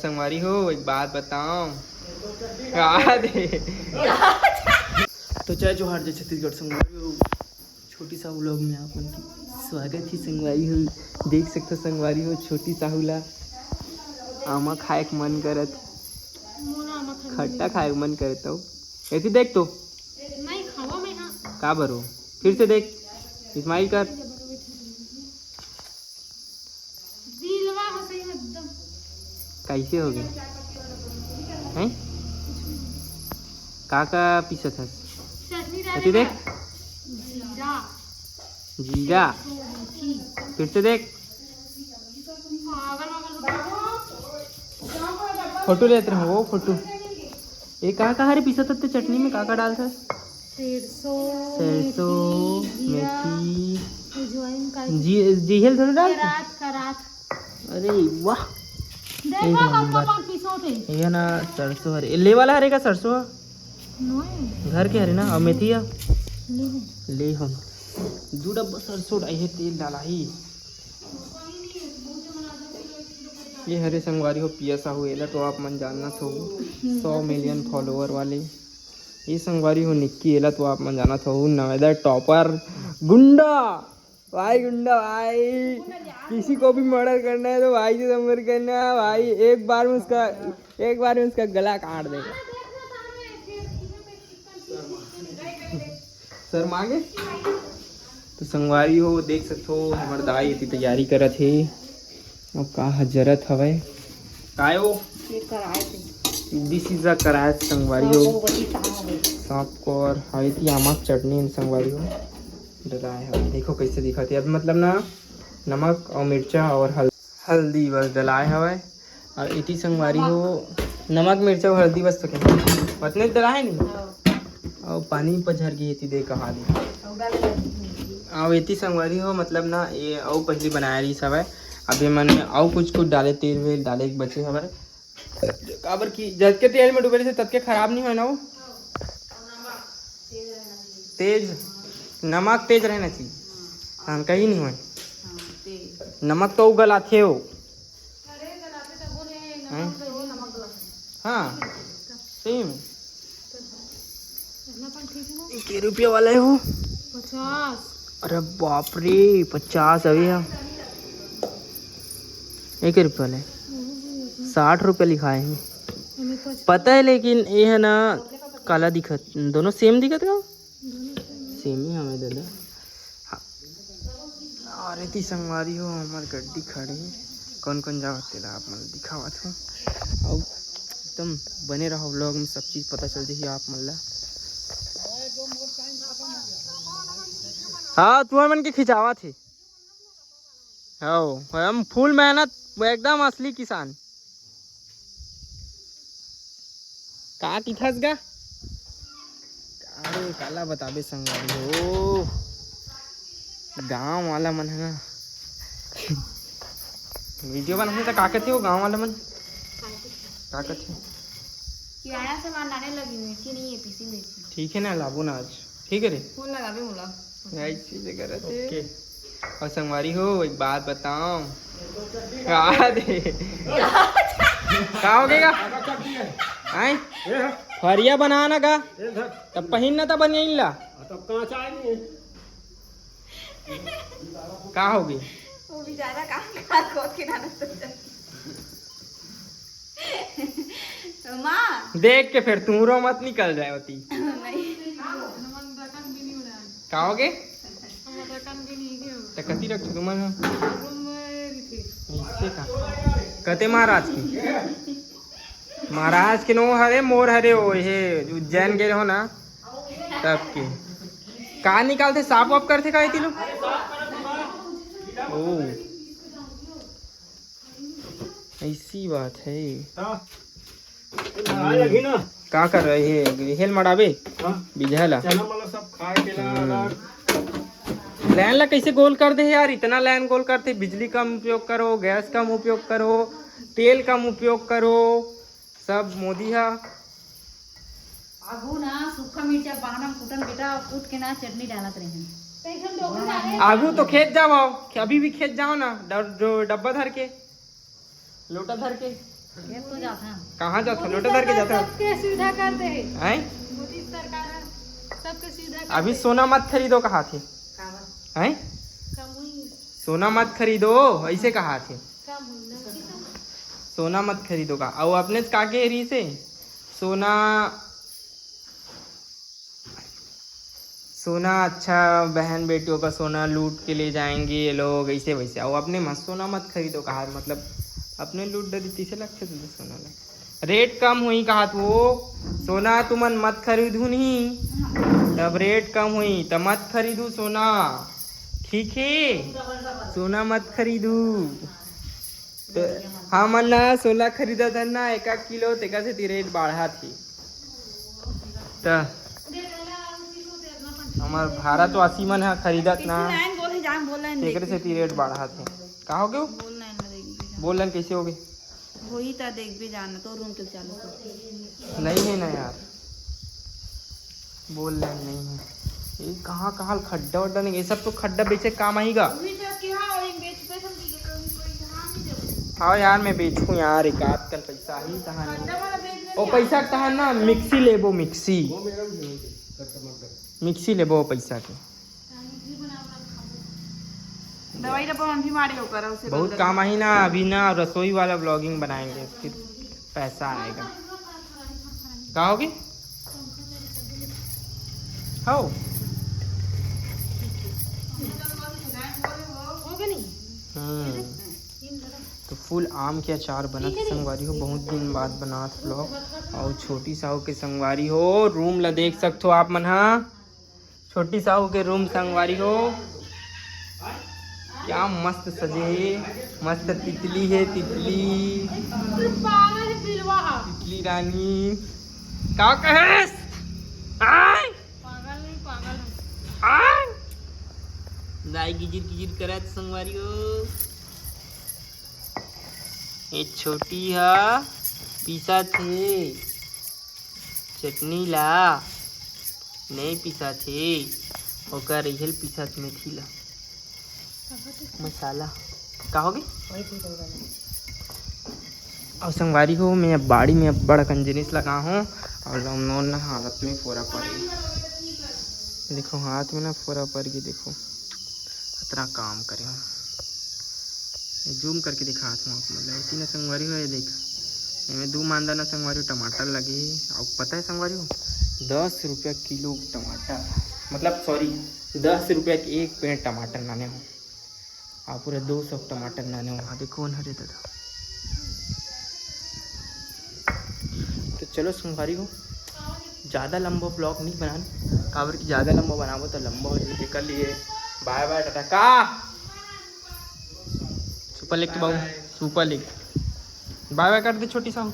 संगवारी हो एक बात बताओ तो जय जोहार जय छत्तीसगढ़ संगवारी हो। छोटी सा व्लॉग में आप उनकी स्वागत ही संगवारी हो। देख सकते संगवारी हो छोटी साहुला आमा खाए के मन करत, खट्टा खाए के मन करत हो। ऐसी देख तो नहीं खावा मैं हाँ का बरो फिर से देख स्माइल कर। दिलवा हंसे एकदम कैसे हो गए हैं काका पीछे था। चटनी ऐसी देख जीरा जीरा फिर से देख फोटो लेते रहो वो फोटो। ये काका हरे पीछे था चटनी में काका डालता है सरसों मेथी अजवाइन का जीहेल थोड़ा डाल। करात अरे वाह देखो कब पिसोते ये ना सरसों हरे ले वाला हरे का सरसों नोए घर के हरे ना और मेथी है ले ले हम दो डब्बा सरसों डाली है तेल डाला ही। ये हरे संगवारी हो पिया साहू एला तो आप मन जानना तो 100 मिलियन फॉलोवर वाले ये संगवारी हो निक्की एला तो आप मन जाना था नवेदा टॉपर गुंडा गुंडा भाई किसी को भी मर्डर करना है तो भाई से संपर्क करना है भाई। एक बार में उसका गला काट देगा। सर मांगे तो संगवारी हो देख सकते हो हमारे दाई इतनी तैयारी करा थे अब का जरूरत हवे काय हो दिस इज अ कराए संगवारी हो सांप को और हवे थी आमक चटनी संगवारी हो डलाए है। देखो कैसे दिखा थे अब मतलब ना नमक और मिर्चा और हल्दी बस डलाए हवे और इतनी संगवारी हो नमक मिर्चा और हल्दी बस तो क्या उतने डलाए नहीं और पानी पर झर गई थी देख कहा दी और इतनी संगवारी हो मतलब ना ये और पहली बनाया रही सब है। अभी मैंने और कुछ डाले तेल वेल डाले एक बचे हमारे काबर की जब के तेल में डूबे से तब के खराब नहीं हो ना वो तेज नमक तेज रहना चाहिए हाँ कहीं नहीं हो नमक तो उगल आते हो हाँ सही में कितने रुपये वाला है वो 50। अरे बाप रे 50 अभी है 1 रुपये वाले 60 रुपये लिखाए हैं पता है लेकिन ये है ना काला दिखत दोनों सेम दिखत का सेम ही हमें दादा अरे ती संगवारी हो हमारे गड्डी खड़ी है कौन कौन जावत तेरा आप मतलब दिखावत हो और एकदम बने रहो व्लॉग में सब चीज़ पता चलती है आप मतलब। हाँ तुम्हारे मन के खिंचावा थी हाँ हम फुल मेहनत एकदम असली किसान का की फंस गा अरे काला बताबे संगवारी हो गांव वाला मन है ना वीडियो बनाने तो काकत है वो गांव वाला मन काकत है किराना सामान लाने लगी मिर्ची नहीं है पीसी मिर्ची ठीक है ना लाबो ना आज ठीक है रे फोन लगावे मोला यही चीजें करत है। और संगवारी हो एक बात बताओ का दे का हो गएगा आई फरिया बनाना का तब पहिनना तब बन ला तब कहाँ चाय नहीं का होगी वो बेचारा कहाँ खोद के डाला माँ देख के फिर तुमरो मत निकल जाए होती नहीं का होगे कति रख तुम इससे का कते महाराज के नो हरे मोर हरे हो हे उज्जैन गए हो ना तब के का निकालते साफ वाप करते का लोग ओ ऐसी बात है का कर रहे है हेल मड़ाबे बिजहला लाइन ला कैसे गोल कर दे यार इतना लाइन गोल करते बिजली कम उपयोग करो गैस कम उपयोग करो तेल कम उपयोग करो सब मोदी है आगू ना सूखा मिर्चा बांगना कुटन बेटा कूट के ना चटनी डालत रहे आगू तो खेत जाओ अभी भी खेत जाओ ना जो डब्बा धर के लोटा धर के खेत तो जाता है। कहाँ जाता लोटा धर के जाता हो? सबके सुविधा करते हैं हैं? मोदी सरकार है, सबके सुविधा करते अभी सोना मत खरीदो कहा थे काबर हैं? कम हुई सोना मत खरीदो ऐसे कहा थे। कम हुई ना सोना मत खरीदो का और अपने काके री से सोना सोना अच्छा बहन बेटियों का सोना लूट के ले जाएंगे ये लोग ऐसे वैसे और अपने मत सोना मत खरीदो कहा मतलब अपने लूट डरी तीसे लगते तुझे सोना लग रेट कम हुई कहा तो सोना तुमन मत खरीदू नहीं तब रेट कम हुई तब मत खरीदू सोना ठीक है सोना मत खरीदू तो हाँ मन ना सोना खरीदा था ना 1 किलो तेका से रेट बढ़ा थी तो हमार भारत वासी मन है खरीदत ना तेकरे से रेट बढ़ा थे का हो गए बोल रहे कैसे हो गए वही तो देख भी जाना तो रूम के चालू नहीं है ना यार बोल रहे नहीं है ये कहाँ कहाँ खड्डा वड्डा नहीं ये सब तो खड्डा बेचे काम आएगा। हाँ यार मैं बेचूँ यार एक आध कल पैसा ही कहाँ नहीं वो पैसा कहा ना मिक्सी लेबो मिक्सी लेबो पैसा के दवाई भी मारे होकर उसे बहुत काम आई ना अभी ना रसोई वाला ब्लॉगिंग बनाएंगे फिर पैसा आएगा कहोगे हो तो फुल आम के अचार बना संगवारी हो बहुत दिन बाद बना ब्लॉग और छोटी साहू के संगवारी हो रूम ला देख सकते हो आप मन हाँ छोटी साहू के रूम संगवारी हो क्या मस्त सजे है मस्त तितली है तितली तितली रानी का कहेस दाई गिजिर गिजिर करत संगवारी हो ये छोटी है पीसा थे चटनी ला नहीं पीसा थे ओकर रिहल पीसा मेथी ला मसाला कहोगे और संगवारी हो मैं अब बाड़ी में अब बड़ा कंजनिस लगा हूँ और लमनोन हाथ में फोरा पड़ गई देखो हाथ में ना फोरा पड़ गई देखो इतना काम करे हूँ जूम करके दिखाता हूँ आप मतलब इतनी ना संगवारी हो ये देख इसमें 2 मांदा ना संगवारी हो टमाटर लगे और पता है संगवारी हो 10 रुपया किलो टमाटर मतलब सॉरी 10 रुपया के एक पेड़ टमाटर नाने हो आप पूरे 200 टमाटर नाने वहाँ देखो न हरे दादा। तो चलो संगवारी हो ज़्यादा लंबा ब्लॉग नहीं बनाना काबर की ज़्यादा लंबा बनाबो तो लंबा हो जाए कर लिए बाय बाय टाटा का सुपर लेग तो बाबू सुपर लेग बाय बाय कर दे छोटी साहू।